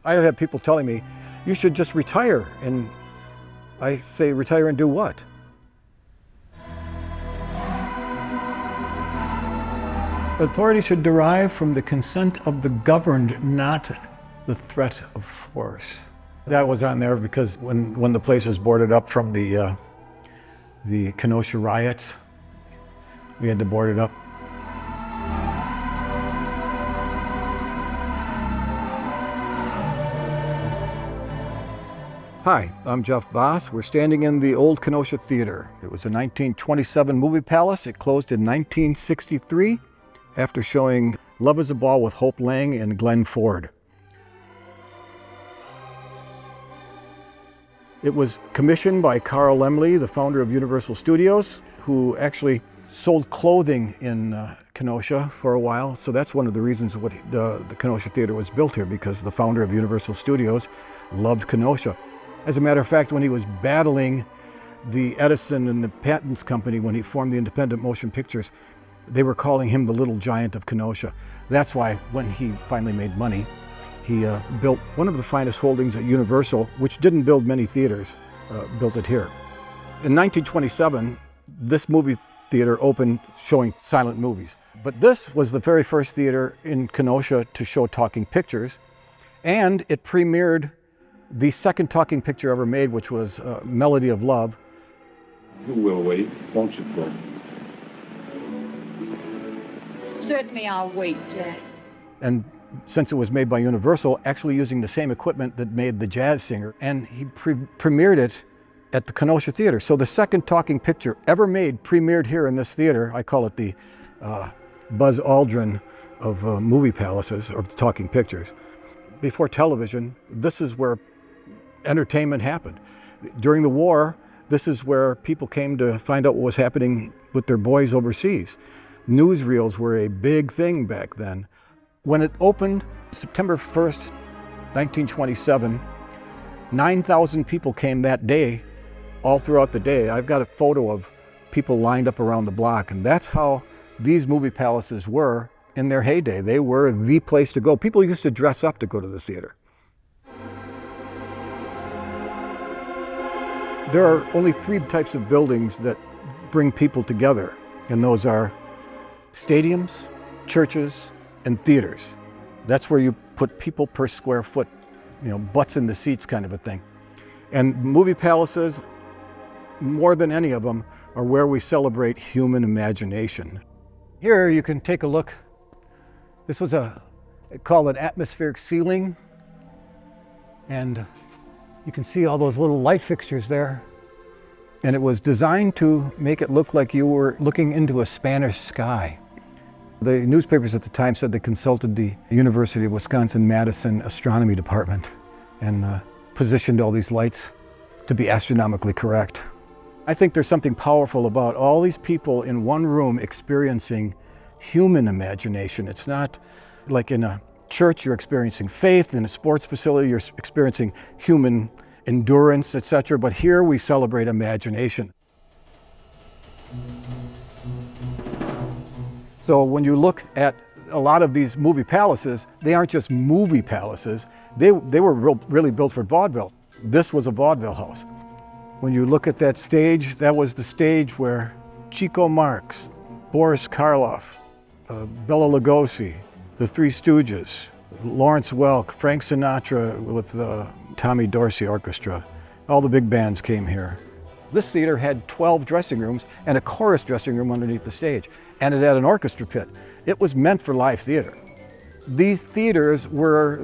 I have people telling me, you should just retire. And I say, retire and do what? Authority should derive from the consent of the governed, not the threat of force. That was on there because when the place was boarded up from the Kenosha riots, we had to board it up. Hi, I'm Jeff Baas. We're standing in the old Kenosha Theatre. It was a 1927 movie palace. It closed in 1963 after showing Love is a Ball with Hope Lang and Glenn Ford. It was commissioned by Carl Laemmle, the founder of Universal Studios, who actually sold clothing in Kenosha for a while. So that's one of the reasons what the Kenosha Theatre was built here, because the founder of Universal Studios loved Kenosha. As a matter of fact, when he was battling the Edison and the Patents Company, when he formed the Independent Motion Pictures, they were calling him the little giant of Kenosha. That's why when he finally made money, he built one of the finest holdings at Universal, which didn't build many theaters, built it here. In 1927, this movie theater opened showing silent movies. But this was the very first theater in Kenosha to show talking pictures, and it premiered the second talking picture ever made, which was Melody of Love. You will wait, won't you, Fred? Certainly I'll wait, Jack. And since it was made by Universal, actually using the same equipment that made The Jazz Singer, and he premiered it at the Kenosha Theatre. So the second talking picture ever made premiered here in this theater. I call it the Buzz Aldrin of movie palaces, or talking pictures. Before television, this is where entertainment happened. During the war, this is where people came to find out what was happening with their boys overseas. Newsreels were a big thing back then. When it opened, September 1st, 1927, 9,000 people came that day, all throughout the day. I've got a photo of people lined up around the block, and that's how these movie palaces were in their heyday. They were the place to go. People used to dress up to go to the theater. There are only three types of buildings that bring people together, and those are stadiums, churches, and theaters. That's where you put people per square foot, butts in the seats kind of a thing. And movie palaces, more than any of them, are where we celebrate human imagination. Here you can take a look. This was called an atmospheric ceiling, and you can see all those little light fixtures there. And it was designed to make it look like you were looking into a Spanish sky. The newspapers at the time said they consulted the University of Wisconsin-Madison astronomy department and positioned all these lights to be astronomically correct. I think there's something powerful about all these people in one room experiencing human imagination. It's not like in a church you're experiencing faith, in a sports facility you're experiencing human endurance, etc. But here we celebrate imagination. So when you look at a lot of these movie palaces, they aren't just movie palaces. They were really built for vaudeville. This was a vaudeville house. When you look at that stage, that was the stage where Chico Marx, Boris Karloff, Bela Lugosi, the Three Stooges, Lawrence Welk, Frank Sinatra with the Tommy Dorsey Orchestra. All the big bands came here. This theater had 12 dressing rooms and a chorus dressing room underneath the stage, and it had an orchestra pit. It was meant for live theater. These theaters were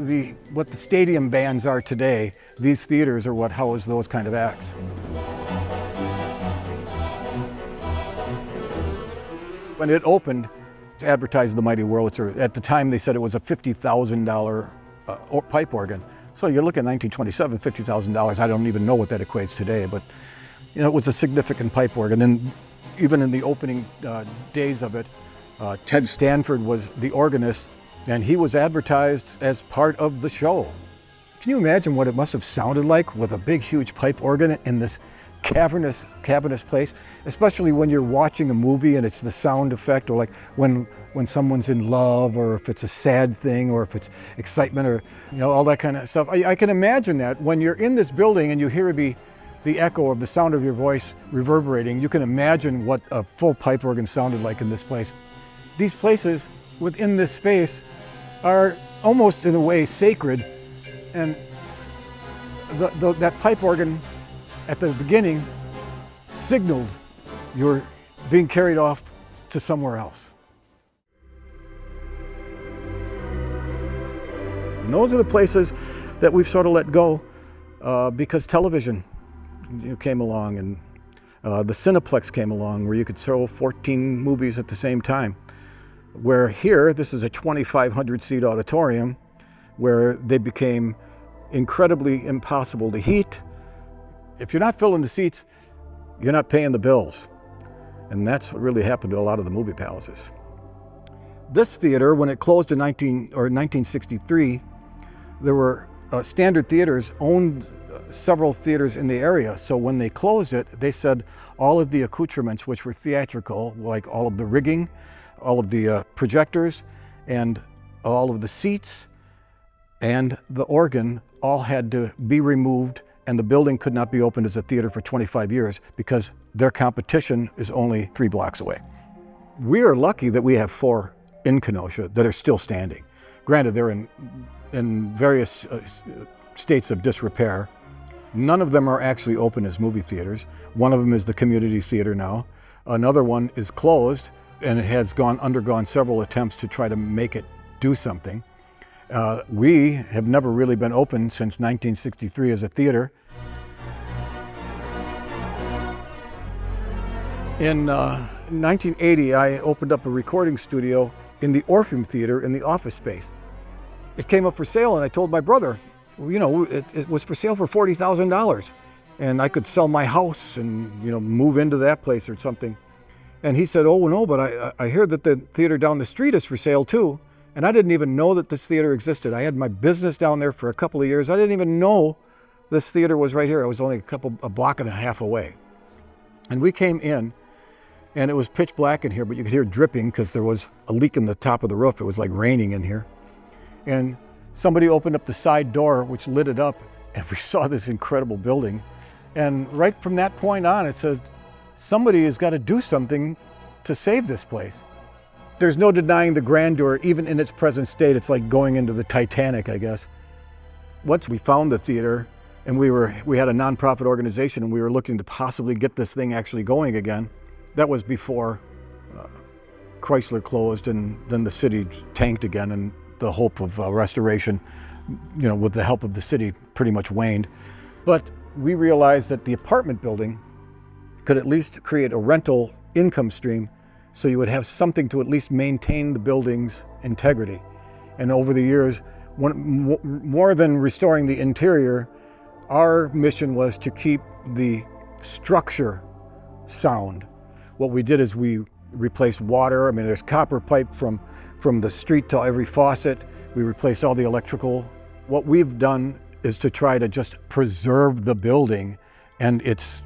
what the stadium bands are today. These theaters are what house those kind of acts. When it opened, it's advertised the Mighty Wurlitzer. At the time, they said it was a $50,000 pipe organ. So you look at 1927, $50,000. I don't even know what that equates today, but it was a significant pipe organ. And even in the opening days of it, Ted Stanford was the organist, and he was advertised as part of the show. Can you imagine what it must have sounded like with a big, huge pipe organ in this cavernous place, especially when you're watching a movie and it's the sound effect, or like when someone's in love, or if it's a sad thing, or if it's excitement, or all that kind of stuff. I can imagine that when you're in this building and you hear the echo of the sound of your voice reverberating, you can imagine what a full pipe organ sounded like in this place. These places within this space are almost in a way sacred, and that pipe organ at the beginning signaled you're being carried off to somewhere else. And those are the places that we've sort of let go because television came along, and the Cineplex came along, where you could show 14 movies at the same time. Where here, this is a 2,500 seat auditorium where they became incredibly impossible to heat. If you're not filling the seats, you're not paying the bills. And that's what really happened to a lot of the movie palaces. This theater, when it closed in 1963, there were Standard Theaters owned several theaters in the area. So when they closed it, they said all of the accoutrements, which were theatrical, like all of the rigging, all of the projectors, and all of the seats, and the organ all had to be removed, and the building could not be opened as a theater for 25 years because their competition is only 3 blocks away. We are lucky that we have 4 in Kenosha that are still standing. Granted, they're in various states of disrepair. None of them are actually open as movie theaters. One of them is the community theater now. Another one is closed, and it has undergone several attempts to try to make it do something. We have never really been open since 1963 as a theater. In 1980, I opened up a recording studio in the Orpheum Theater in the office space. It came up for sale, and I told my brother, it was for sale for $40,000, and I could sell my house and move into that place or something. And he said, "Oh no, but I hear that the theater down the street is for sale too." And I didn't even know that this theater existed. I had my business down there for a couple of years. I didn't even know this theater was right here. I was only a block and a half away. And we came in, and it was pitch black in here, but you could hear dripping because there was a leak in the top of the roof. It was like raining in here. And somebody opened up the side door, which lit it up, and we saw this incredible building. And right from that point on, it said, somebody has got to do something to save this place. There's no denying the grandeur, even in its present state. It's like going into the Titanic, I guess. Once we found the theater, and we had a nonprofit organization, and we were looking to possibly get this thing actually going again. That was before Chrysler closed, and then the city tanked again, and the hope of restoration, with the help of the city, pretty much waned. But we realized that the apartment building could at least create a rental income stream, so you would have something to at least maintain the building's integrity. And over the years, more than restoring the interior, our mission was to keep the structure sound. What we did is we replaced water. There's copper pipe from the street to every faucet. We replaced all the electrical. What we've done is to try to just preserve the building and its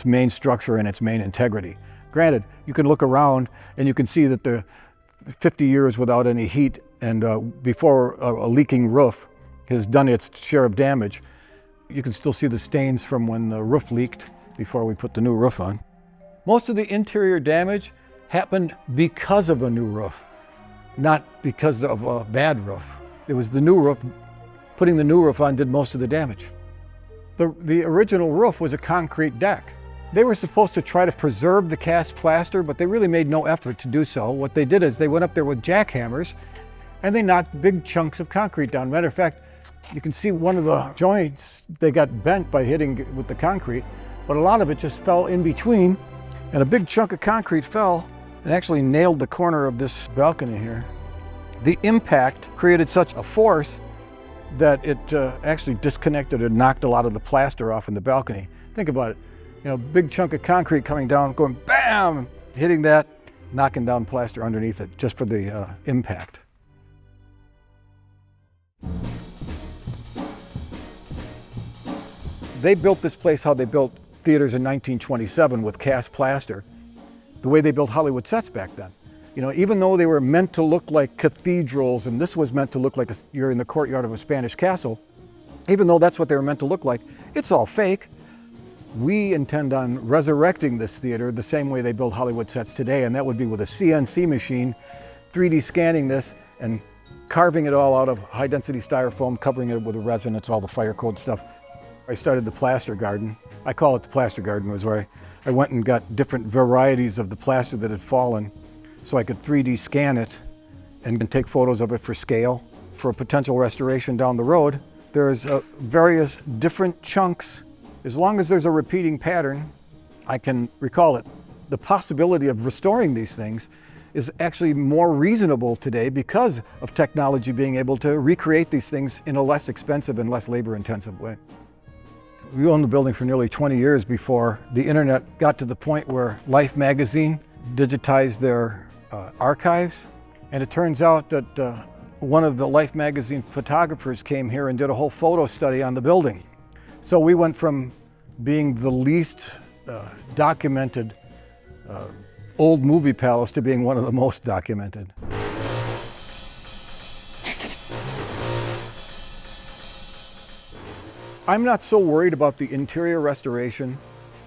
main structure and its main integrity. Granted, you can look around and you can see that the 50 years without any heat and before a leaking roof has done its share of damage. You can still see the stains from when the roof leaked before we put the new roof on. Most of the interior damage happened because of a new roof, not because of a bad roof. It was the new roof. Putting the new roof on did most of the damage. The original roof was a concrete deck. They were supposed to try to preserve the cast plaster, but they really made no effort to do so. What they did is they went up there with jackhammers and they knocked big chunks of concrete down. Matter of fact, you can see one of the joints, they got bent by hitting with the concrete, but a lot of it just fell in between, and a big chunk of concrete fell and actually nailed the corner of this balcony here. The impact created such a force that it actually disconnected and knocked a lot of the plaster off in the balcony. Think about it, big chunk of concrete coming down, going bam, hitting that, knocking down plaster underneath it just for the impact. They built this place how they built theaters in 1927 with cast plaster, the way they built Hollywood sets back then. You know, even though they were meant to look like cathedrals, and this was meant to look like you're in the courtyard of a Spanish castle, even though that's what they were meant to look like, it's all fake. We intend on resurrecting this theater the same way they build Hollywood sets today, and that would be with a CNC machine, 3D scanning this and carving it all out of high-density styrofoam, covering it with a resin. It's all the fire code stuff. I started the plaster garden. I call it the plaster garden. It was where I went and got different varieties of the plaster that had fallen so I could 3D scan it and take photos of it for scale. For a potential restoration down the road, there's various different chunks. As long as there's a repeating pattern, I can recall it. The possibility of restoring these things is actually more reasonable today because of technology being able to recreate these things in a less expensive and less labor-intensive way. We owned the building for nearly 20 years before the internet got to the point where Life magazine digitized their archives. And it turns out that one of the Life magazine photographers came here and did a whole photo study on the building. So we went from being the least documented old movie palace to being one of the most documented. I'm not so worried about the interior restoration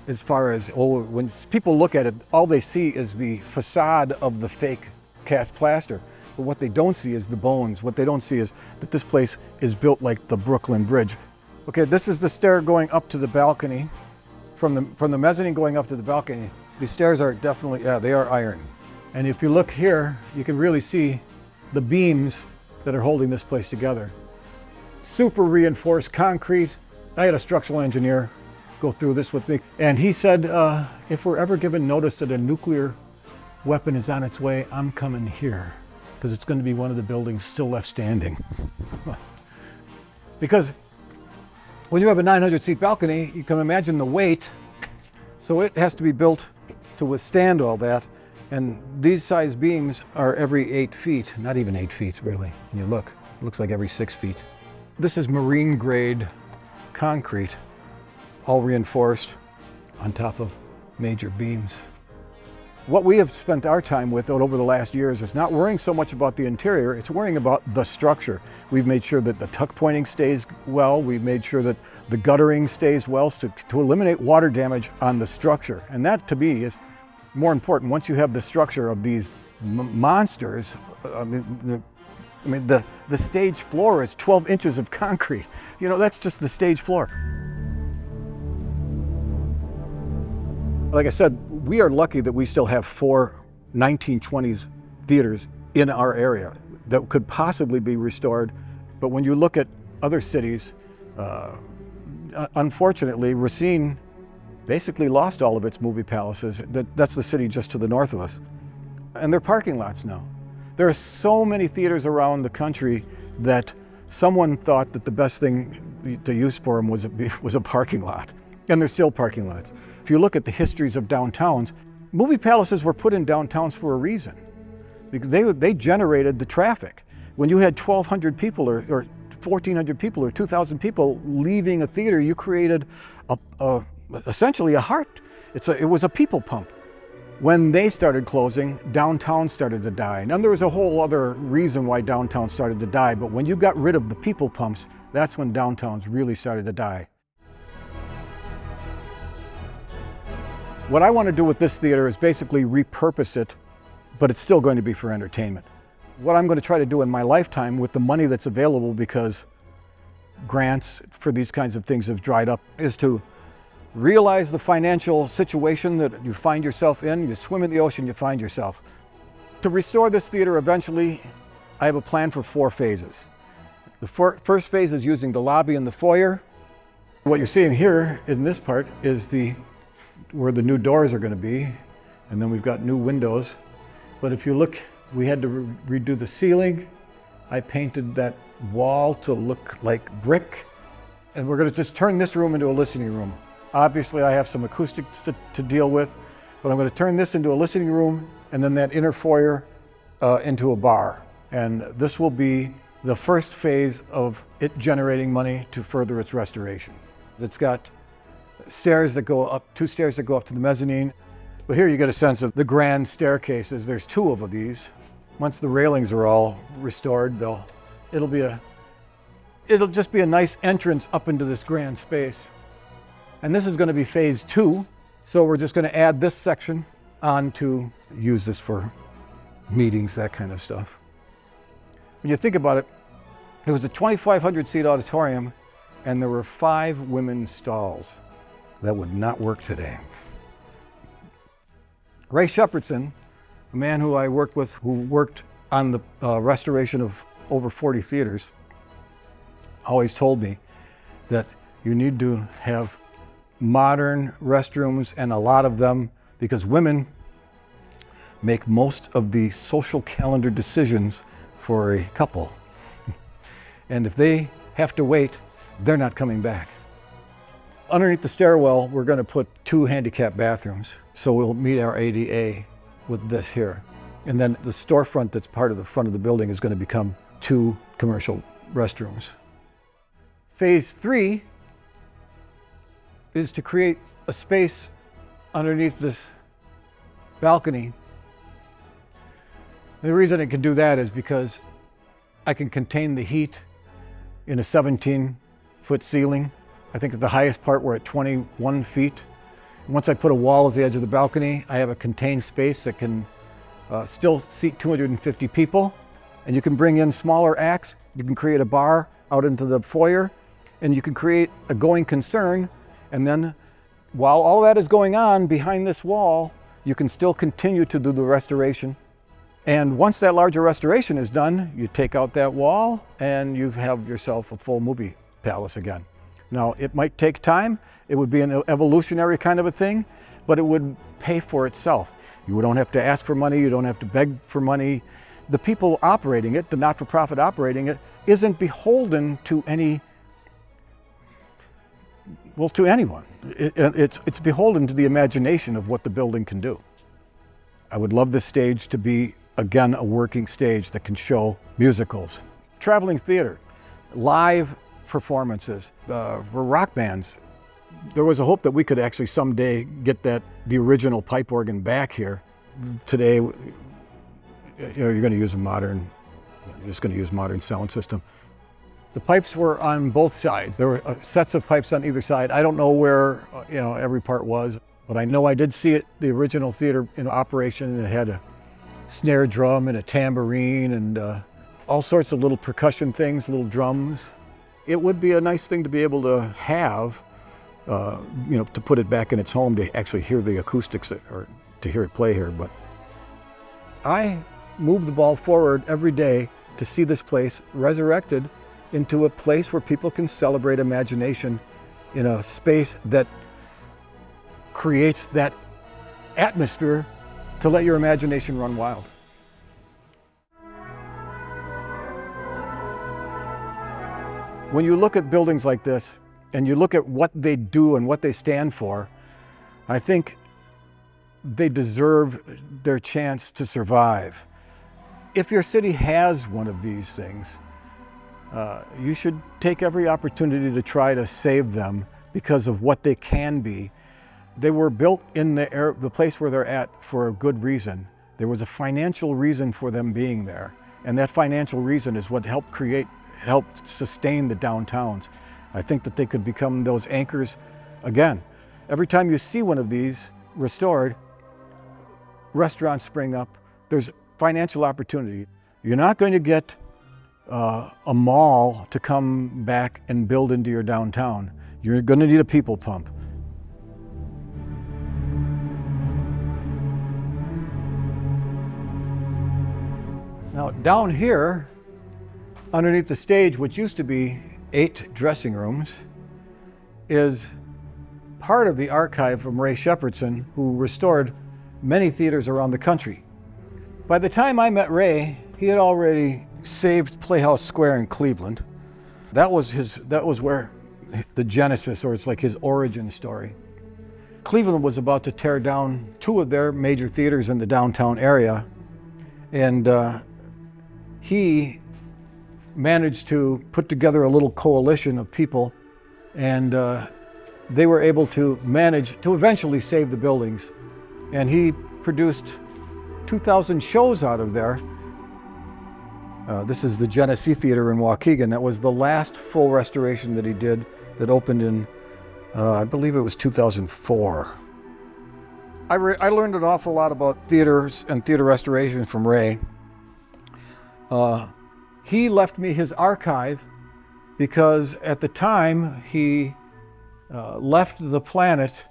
as far as, when people look at it, all they see is the facade of the fake cast plaster. But what they don't see is the bones. What they don't see is that this place is built like the Brooklyn Bridge. Okay, this is the stair going up to the balcony. From the mezzanine going up to the balcony, these stairs are definitely, they are iron. And if you look here, you can really see the beams that are holding this place together. Super reinforced concrete. I had a structural engineer go through this with me, and he said, if we're ever given notice that a nuclear weapon is on its way, I'm coming here, because it's going to be one of the buildings still left standing. Because when you have a 900-seat balcony, you can imagine the weight, so it has to be built to withstand all that. And these size beams are every 8 feet, not even 8 feet really. When you look, it looks like every 6 feet. This is marine grade concrete, all reinforced on top of major beams. What we have spent our time with over the last years is not worrying so much about the interior, it's worrying about the structure. We've made sure that the tuck pointing stays well, we've made sure that the guttering stays well to eliminate water damage on the structure. And that to me is more important. Once you have the structure of these monsters, the stage floor is 12 inches of concrete. You know, that's just the stage floor. Like I said, we are lucky that we still have 4 1920s theaters in our area that could possibly be restored. But when you look at other cities, unfortunately, Racine basically lost all of its movie palaces. That's the city just to the north of us. And they're parking lots now. There are so many theaters around the country that someone thought that the best thing to use for them was a parking lot. And they're still parking lots. If you look at the histories of downtowns, movie palaces were put in downtowns for a reason. Because they generated the traffic. When you had 1,200 people or 1,400 people or 2,000 people leaving a theater, you created essentially a heart. It was a people pump. When they started closing, downtown started to die. And there was a whole other reason why downtown started to die, but when you got rid of the people pumps, that's when downtowns really started to die. What I want to do with this theater is basically repurpose it, but it's still going to be for entertainment. What I'm going to try to do in my lifetime with the money that's available, because grants for these kinds of things have dried up, is to realize the financial situation that you find yourself in. You swim in the ocean, you find yourself. To restore this theater eventually, I have a plan for 4 phases. The first phase is using the lobby and the foyer. What you're seeing here in this part is where the new doors are going to be, and then we've got new windows. But if you look, we had to redo the ceiling. I painted that wall to look like brick, and we're going to just turn this room into a listening room. Obviously, I have some acoustics to deal with, but I'm going to turn this into a listening room, and then that inner foyer into a bar. And this will be the first phase of it generating money to further its restoration. It's got stairs that go up, 2 stairs that go up to the mezzanine. But here you get a sense of the grand staircases. There's 2 of these. Once the railings are all restored, it'll just be a nice entrance up into this grand space. And this is going to be phase 2. So we're just going to add this section on to use this for meetings, that kind of stuff. When you think about it, it was a 2,500 seat auditorium and there were 5 women's stalls. That would not work today. Ray Shepardson, a man who I worked with, who worked on the restoration of over 40 theaters, always told me that you need to have modern restrooms, and a lot of them, because women make most of the social calendar decisions for a couple. And if they have to wait, they're not coming back. Underneath the stairwell, we're going to put 2 handicap bathrooms. So we'll meet our ADA with this here. And then the storefront that's part of the front of the building is going to become 2 commercial restrooms. Phase 3 is to create a space underneath this balcony. The reason I can do that is because I can contain the heat in a 17-foot ceiling. I think at the highest part we're at 21 feet. Once I put a wall at the edge of the balcony, I have a contained space that can still seat 250 people. And you can bring in smaller acts. You can create a bar out into the foyer, and you can create a going concern. And then while all that is going on behind this wall, you can still continue to do the restoration. And once that larger restoration is done, you take out that wall and you have yourself a full movie palace again. Now, it might take time. It would be an evolutionary kind of a thing, but it would pay for itself. You don't have to ask for money. You don't have to beg for money. The people operating it, the not-for-profit operating it, isn't beholden to to anyone. It's beholden to the imagination of what the building can do. I would love this stage to be, again, a working stage that can show musicals, traveling theater, live performances, for rock bands. There was a hope that we could actually someday get the original pipe organ back here. Today, you're going to use you're just going to use modern sound system. The pipes were on both sides. There were sets of pipes on either side. I don't know where every part was, but I know I did see it, the original theater in operation. It had a snare drum and a tambourine and all sorts of little percussion things, little drums. It would be a nice thing to be able to have, to put it back in its home, to actually hear the acoustics or to hear it play here. But I move the ball forward every day to see this place resurrected into a place where people can celebrate imagination in a space that creates that atmosphere to let your imagination run wild. When you look at buildings like this and you look at what they do and what they stand for, I think they deserve their chance to survive. If your city has one of these things, you should take every opportunity to try to save them because of what they can be. They were built in the place where they're at for a good reason. There was a financial reason for them being there, and that financial reason is what helped sustain the downtowns. I think that they could become those anchors again. Every time you see one of these restored, restaurants spring up. There's financial opportunity. You're not going to get a mall to come back and build into your downtown. You're going to need a people pump. Now down here, underneath the stage, which used to be 8 dressing rooms, is part of the archive from Ray Shepardson, who restored many theaters around the country. By the time I met Ray, he had already saved Playhouse Square in Cleveland. That was where the genesis, or it's like his origin story. Cleveland was about to tear down 2 of their major theaters in the downtown area, and he managed to put together a little coalition of people and they were able to manage to eventually save the buildings. And he produced 2,000 shows out of there. This is the Kenosha Theatre in Waukegan. That was the last full restoration that he did, that opened in, I believe it was 2004. I learned an awful lot about theaters and theater restoration from Ray. He left me his archive because at the time he left the planet,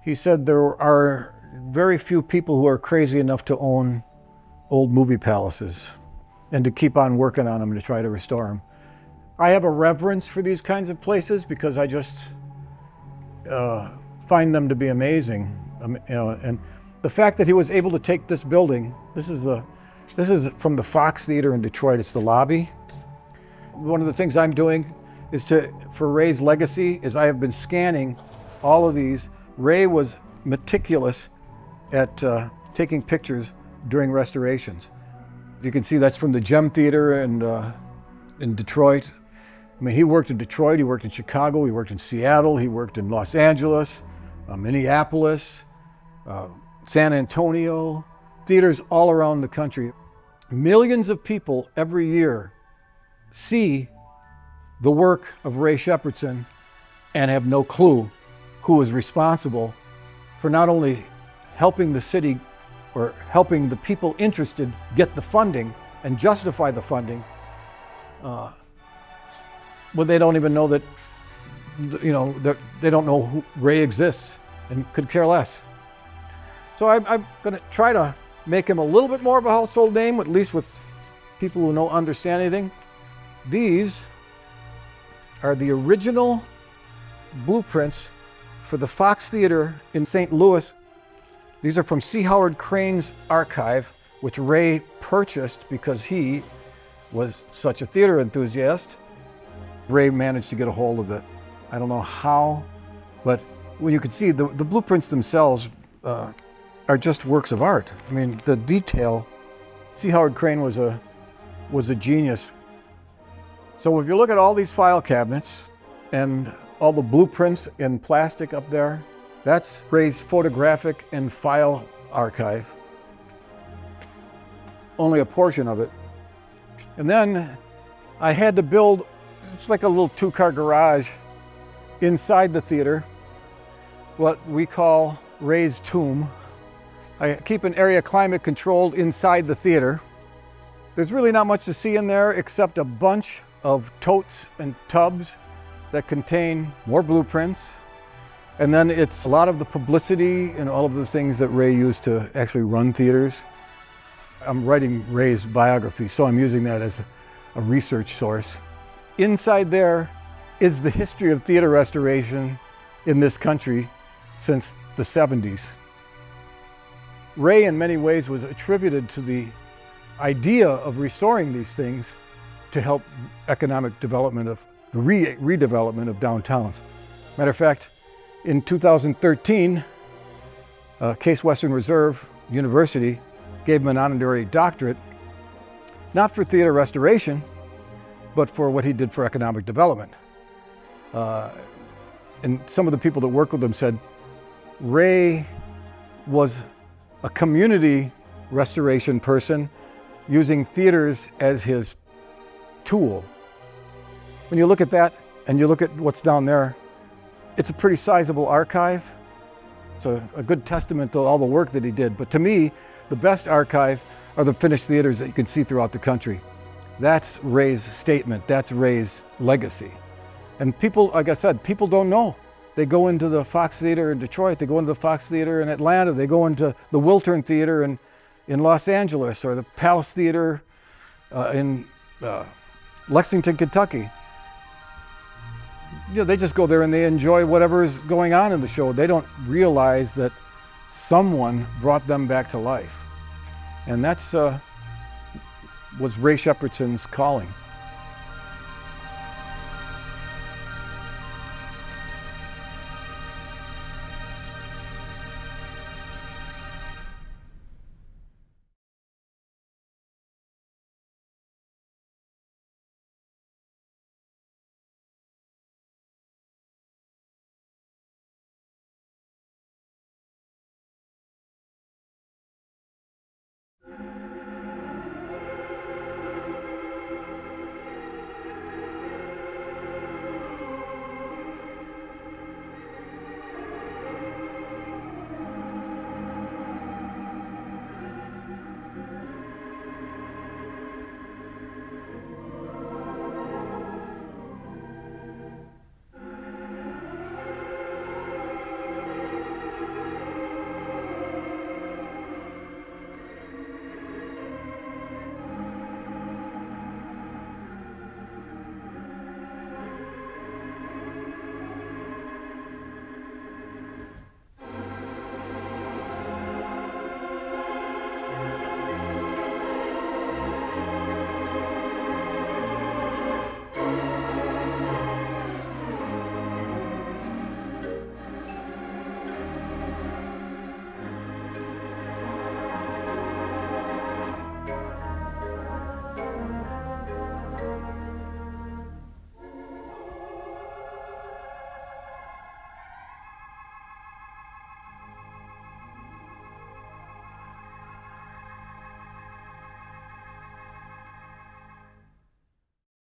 he said there are very few people who are crazy enough to own old movie palaces and to keep on working on them to try to restore them. I have a reverence for these kinds of places because I just find them to be amazing. And the fact that he was able to take this building, this is from the Fox Theater in Detroit, it's the lobby. One of the things I'm doing is for Ray's legacy is I have been scanning all of these. Ray was meticulous at taking pictures during restorations. You can see that's from the Gem Theater in Detroit. I mean, he worked in Detroit, he worked in Chicago, he worked in Seattle, he worked in Los Angeles, Minneapolis, San Antonio, theaters all around the country. Millions of people every year see the work of Ray Shepardson and have no clue who was responsible for not only helping the city or helping the people interested get the funding and justify the funding, but they don't even know that, that they don't know who Ray exists and could care less. So I'm going to try to make him a little bit more of a household name, at least with people who don't understand anything. These are the original blueprints for the Fox Theater in St. Louis. These are from C. Howard Crane's archive, which Ray purchased because he was such a theater enthusiast. Ray managed to get a hold of it. I don't know how, but when you can see the blueprints themselves are just works of art. I mean, the detail. C. Howard Crane was a genius. So if you look at all these file cabinets and all the blueprints in plastic up there, that's Ray's photographic and file archive. Only a portion of it. And then I had to build, it's like a little two-car garage inside the theater, what we call Ray's tomb. I keep an area climate controlled inside the theater. There's really not much to see in there except a bunch of totes and tubs that contain more blueprints. And then it's a lot of the publicity and all of the things that Ray used to actually run theaters. I'm writing Ray's biography, so I'm using that as a research source. Inside there is the history of theater restoration in this country since the 70s. Ray, in many ways, was attributed to the idea of restoring these things to help economic development of the redevelopment of downtowns. Matter of fact, in 2013, Case Western Reserve University gave him an honorary doctorate, not for theater restoration, but for what he did for economic development. And some of the people that worked with him said, Ray was a community restoration person using theaters as his tool. When you look at that and you look at what's down there, it's a pretty sizable archive. It's a good testament to all the work that he did. But to me, the best archive are the finished theaters that you can see throughout the country. That's Ray's statement. That's Ray's legacy. And people, like I said, people don't know. They go into the Fox Theater in Detroit, they go into the Fox Theater in Atlanta, they go into the Wiltern Theater in Los Angeles, or the Palace Theater in Lexington, Kentucky. They just go there and they enjoy whatever is going on in the show. They don't realize that someone brought them back to life. And that's was Ray Shepardson's calling.